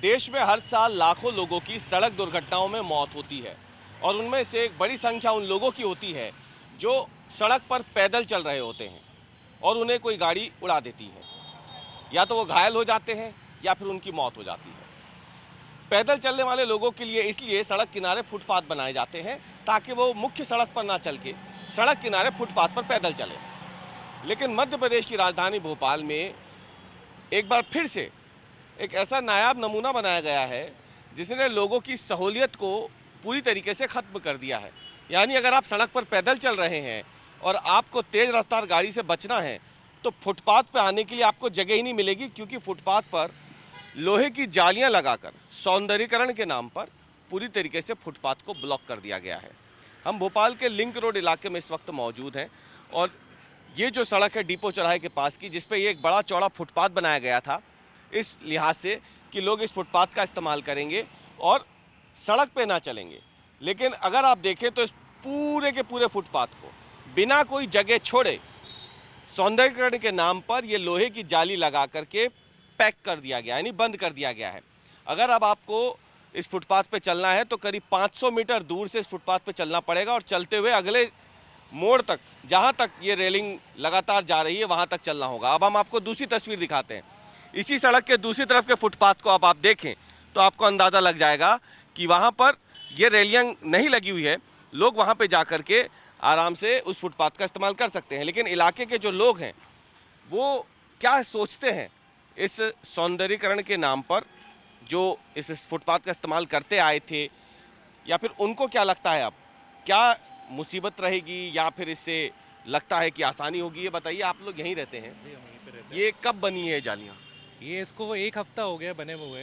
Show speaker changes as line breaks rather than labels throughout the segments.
देश में हर साल लाखों लोगों की सड़क दुर्घटनाओं में मौत होती है और उनमें से एक बड़ी संख्या उन लोगों की होती है जो सड़क पर पैदल चल रहे होते हैं और उन्हें कोई गाड़ी उड़ा देती है। या तो वो घायल हो जाते हैं या फिर उनकी मौत हो जाती है। पैदल चलने वाले लोगों के लिए इसलिए सड़क किनारे फुटपाथ बनाए जाते हैं ताकि वो मुख्य सड़क पर ना चल के सड़क किनारे फुटपाथ पर पैदल चले। लेकिन मध्य प्रदेश की राजधानी भोपाल में एक बार फिर से एक ऐसा नायाब नमूना बनाया गया है जिसने लोगों की सहूलियत को पूरी तरीके से ख़त्म कर दिया है। यानी अगर आप सड़क पर पैदल चल रहे हैं और आपको तेज़ रफ्तार गाड़ी से बचना है तो फुटपाथ पर आने के लिए आपको जगह ही नहीं मिलेगी, क्योंकि फुटपाथ पर लोहे की जालियां लगाकर सौंदर्यीकरण के नाम पर पूरी तरीके से फुटपाथ को ब्लॉक कर दिया गया है। हम भोपाल के लिंक रोड इलाके में इस वक्त मौजूद हैं और ये जो सड़क है डिपो चौराहे के पास की, जिस पे ये एक बड़ा चौड़ा फुटपाथ बनाया गया था इस लिहाज से कि लोग इस फुटपाथ का इस्तेमाल करेंगे और सड़क पे ना चलेंगे। लेकिन अगर आप देखें तो इस पूरे के पूरे फुटपाथ को बिना कोई जगह छोड़े सौंदर्यीकरण के नाम पर ये लोहे की जाली लगा करके पैक कर दिया गया, यानी बंद कर दिया गया है। अगर अब आपको इस फुटपाथ पे चलना है तो करीब 500 मीटर दूर से इस फुटपाथ पे चलना पड़ेगा और चलते हुए अगले मोड़ तक, जहां तक ये रेलिंग लगातार जा रही है वहां तक चलना होगा। अब हम आपको दूसरी तस्वीर दिखाते हैं। इसी सड़क के दूसरी तरफ के फुटपाथ को अब आप देखें तो आपको अंदाज़ा लग जाएगा कि वहां पर ये रेलिंग नहीं लगी हुई है। लोग वहां पे जा कर के आराम से उस फुटपाथ का इस्तेमाल कर सकते हैं। लेकिन इलाके के जो लोग हैं वो क्या सोचते हैं इस सौंदर्यीकरण के नाम पर, जो इस फुटपाथ का इस्तेमाल करते आए थे, या फिर उनको क्या लगता है अब क्या मुसीबत रहेगी या फिर इससे लगता है कि आसानी होगी? ये बताइए, आप लोग यहीं रहते हैं?
जी, हम यहीं पे रहते हैं।
ये कब बनी है जालियाँ?
ये इसको 1 हफ्ता हो गया बने हुए।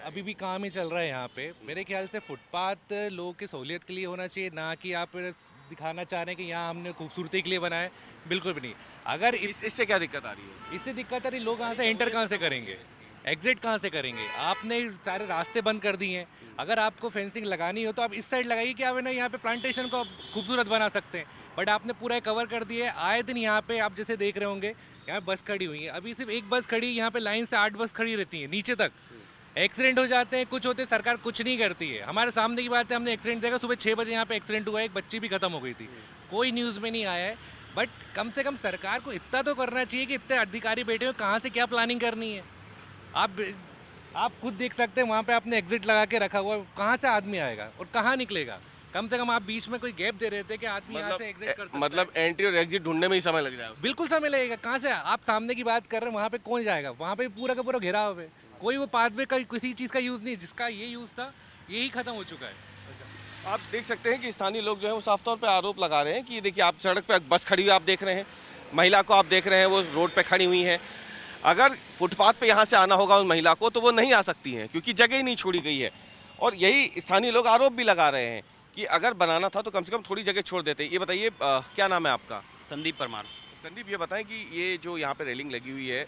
अभी भी काम ही चल रहा है यहाँ पे। मेरे ख्याल से फुटपाथ लोगों की सहूलियत के लिए होना चाहिए, ना कि आप दिखाना चाह रहे हैं कि यहाँ हमने खूबसूरती के लिए बनाया है। बिल्कुल भी नहीं। अगर
इससे क्या दिक्कत आ रही है?
इससे दिक्कत आ रही, लोग कहाँ से एंटर कहाँ से करेंगे, एग्जिट कहाँ से करेंगे? आपने सारे रास्ते बंद कर दिए हैं। अगर आपको फेंसिंग लगानी हो तो आप इस साइड लगाइए कि आप है ना यहाँ पे प्लांटेशन को आप खूबसूरत बना सकते हैं, बट आपने पूरा कवर कर दिया है। आए दिन यहाँ पे आप जैसे देख रहे होंगे यहाँ बस खड़ी हुई है। अभी सिर्फ एक बस खड़ी है, यहाँ पे लाइन से 8 बस खड़ी रहती है नीचे तक। एक्सीडेंट हो जाते हैं, कुछ होते हैं, सरकार कुछ नहीं करती है। हमारे सामने की बात है, हमने एक्सीडेंट देखा सुबह 6 बजे यहाँ पे एक्सीडेंट हुआ है, एक बच्ची भी खत्म हो गई थी, कोई न्यूज़ में नहीं आया है। बट कम से कम सरकार को इतना तो करना चाहिए कि इतने अधिकारी बैठे हो, कहाँ से क्या प्लानिंग करनी है। आप खुद देख सकते हैं वहाँ पे आपने एग्जिट लगा के रखा हुआ है, कहाँ से आदमी आएगा और कहाँ निकलेगा? कम से कम आप बीच में कोई गैप दे रहे थे कि आदमी यहाँ से एग्जिट कर सकता है।
मतलब एंट्री और एग्जिट ढूंढने में ही समय लग जाएगा।
बिल्कुल समय लगेगा। कहाँ से आप सामने की बात कर रहे हैं, वहाँ पे कौन जाएगा? वहाँ पे पूरा का पूरा घेराव है, कोई वो पाथवे का किसी चीज़ का यूज़ नहीं, जिसका ये यूज़ था यही खत्म हो चुका है।
आप देख सकते हैं कि स्थानीय लोग जो है वो साफ तौर पे आरोप लगा रहे हैं कि देखिए, आप सड़क पे बस खड़ी हुई आप देख रहे हैं, महिला को आप देख रहे हैं वो रोड पे खड़ी हुई है। अगर फुटपाथ पे यहाँ से आना होगा उस महिला को तो वो नहीं आ सकती हैं, क्योंकि जगह ही नहीं छोड़ी गई है। और यही स्थानीय लोग आरोप भी लगा रहे हैं कि अगर बनाना था तो कम से कम थोड़ी जगह छोड़ देते। ये बताइए, क्या नाम है आपका?
संदीप परमार।
संदीप, ये बताएं कि ये जो यहाँ पे रेलिंग लगी हुई है,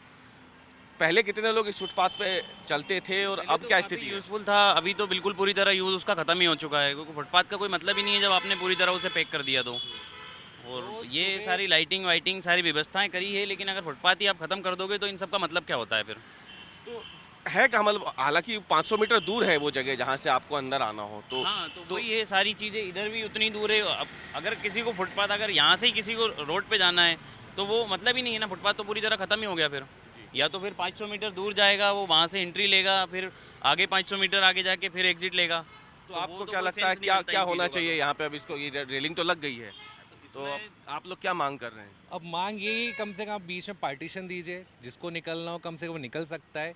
पहले कितने लोग इस फुटपाथ पे चलते थे और अब क्या स्थिति है?
यूज़फुल था, अभी तो बिल्कुल पूरी तरह यूज़ उसका ख़त्म ही हो चुका है, क्योंकि फुटपाथ का कोई मतलब ही नहीं है जब आपने पूरी तरह उसे पैक कर दिया तो। और ये सारी लाइटिंग वाइटिंग सारी व्यवस्थाएं करी है, लेकिन अगर फुटपाथ ही आप ख़त्म कर दोगे तो इन सब का मतलब क्या होता है फिर?
तो है क्या मतलब, हालांकि 500 मीटर दूर है वो जगह जहाँ से आपको अंदर आना हो तो
हाँ, तो वही है, सारी चीज़ें इधर भी उतनी दूर है। अब अगर किसी को फुटपाथ, अगर यहाँ से ही किसी को रोड पे जाना है तो वो मतलब ही नहीं है ना, फुटपाथ तो पूरी तरह ख़त्म ही हो गया फिर। या तो फिर 500 मीटर दूर जाएगा, वो वहाँ से एंट्री लेगा, फिर आगे 500 मीटर आगे जाके फिर एग्जिट लेगा।
तो आपको क्या लगता है क्या क्या होना चाहिए यहाँ पे? अब इसको ये रेलिंग तो लग गई है, तो आप लोग क्या मांग कर रहे हैं?
अब मांग यही, कम से कम आप बीच में पार्टीशन दीजिए, जिसको निकलना हो कम से कम निकल सकता है।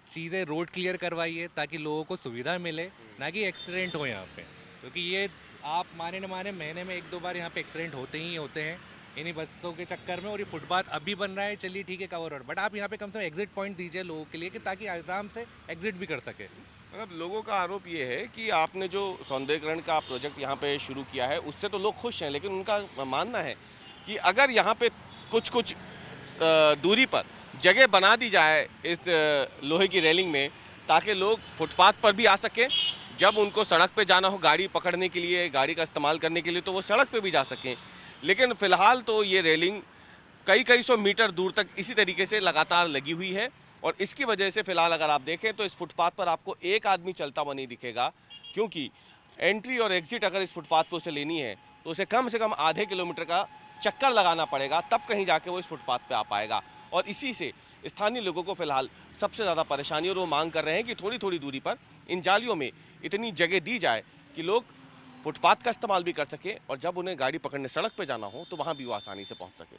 चीज़ें रोड क्लियर करवाइए ताकि लोगों को सुविधा मिले, ना कि एक्सीडेंट हो यहाँ पे। क्योंकि ये आप माने न माने महीने में 1-2 बार यहाँ पे एक्सीडेंट होते ही होते हैं इन्हीं बसों के चक्कर में। और ये फुटपाथ अभी बन रहा है, चलिए ठीक है, कवर रोड, बट आप यहाँ पे कम से कम एग्जिट पॉइंट दीजिए लोगों के लिए कि ताकि आराम से एग्जिट भी कर सके।
मतलब लोगों का आरोप ये है कि आपने जो सौंदर्यीकरण का प्रोजेक्ट यहाँ पे शुरू किया है उससे तो लोग खुश हैं, लेकिन उनका मानना है कि अगर यहाँ पे कुछ दूरी पर जगह बना दी जाए इस लोहे की रेलिंग में, ताकि लोग फुटपाथ पर भी आ सकें, जब उनको सड़क पे जाना हो गाड़ी पकड़ने के लिए, गाड़ी का इस्तेमाल करने के लिए, तो वो सड़क पे भी जा सकें। लेकिन फ़िलहाल तो ये रेलिंग कई सौ मीटर दूर तक इसी तरीके से लगातार लगी हुई है और इसकी वजह से फिलहाल अगर आप देखें तो इस फुटपाथ पर आपको एक आदमी चलता हुआ नहीं दिखेगा, क्योंकि एंट्री और एग्जिट अगर इस फुटपाथ पर उसे लेनी है तो उसे कम से कम आधे किलोमीटर का चक्कर लगाना पड़ेगा, तब कहीं जाके वो इस फुटपाथ पे आ पाएगा। और इसी से स्थानीय लोगों को फिलहाल सबसे ज़्यादा परेशानी, और वो मांग कर रहे हैं कि थोड़ी थोड़ी दूरी पर इन जालियों में इतनी जगह दी जाए कि लोग फुटपाथ का इस्तेमाल भी कर सकें और जब उन्हें गाड़ी पकड़ने सड़क पर जाना हो तो वहाँ भी वो आसानी से पहुँच सके।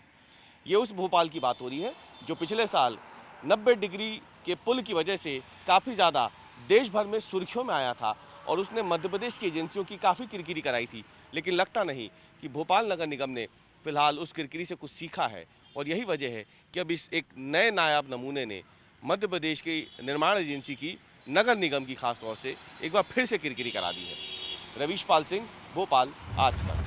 ये उस भोपाल की बात हो रही है जो पिछले साल 90 डिग्री के पुल की वजह से काफ़ी ज़्यादा देश भर में सुर्खियों में आया था और उसने मध्य प्रदेश की एजेंसियों की काफ़ी किरकिरी कराई थी, लेकिन लगता नहीं कि भोपाल नगर निगम ने फिलहाल उस किरकिरी से कुछ सीखा है। और यही वजह है कि अब इस एक नए नायाब नमूने ने मध्य प्रदेश की निर्माण एजेंसी की, नगर निगम की खास तौर से एक बार फिर से किरकिरी करा दी है। रवीश पाल सिंह, भोपाल, आज तक।